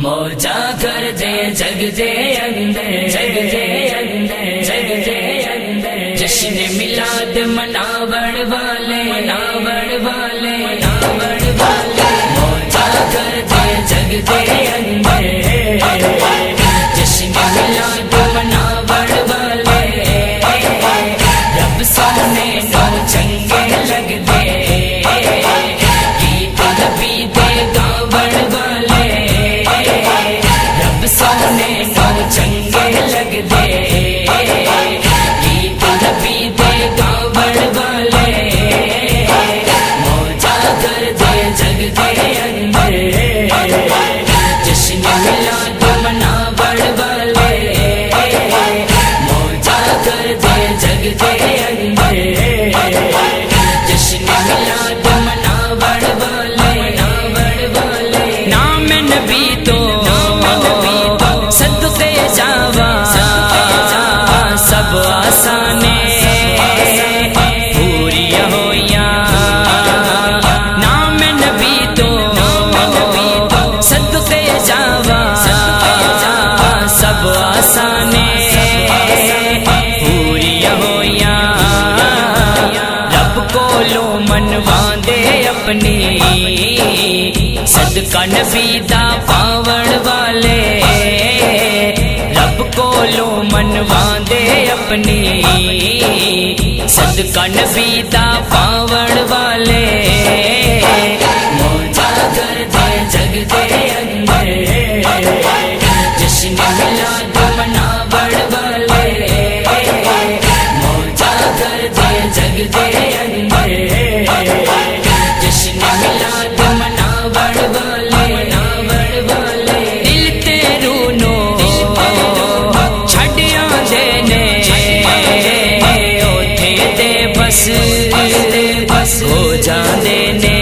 موجا کر دے جگ دے اندر، جگ دے اندر، جگ دے اندر، جشن میلاد مناون والے، مناون والے، مناون والے، موجا کر دے جگ دے اندر، جشن میلاد مناون والے، رب سونے نو چنگے لگ دے، گیت نبی دے گاون والے، رب سونے نو چنگے لگ دے، گیت نبی دے گاون والے، موجا کر دے جگ دے اندر، جشن میلاد مناون والے، موجا کر دے جگ دے اندر، جشن میلاد مناون والے، مناون والے، نام نبی تو صدقے جاواں سب آسانے پوریاں ہویاں، نام نبی تو صدقے جاواں سب آسانے پوریاں ہویاں، رب کولوں منواندے اپنی صدقہ نبی دا پاون والے، رب کولوں منواندے اپنی صدقہ نبی دا پاون والے، موجا کر دے جگ دے اندر، جشن میلاد مناون والے، موجا کر دے جگ دے اندر، جشن میلاد مناون والے، مناون والے، دل تے روح نو چھڈیاں دے نے اوتھے تے بس ہو جاندے نے،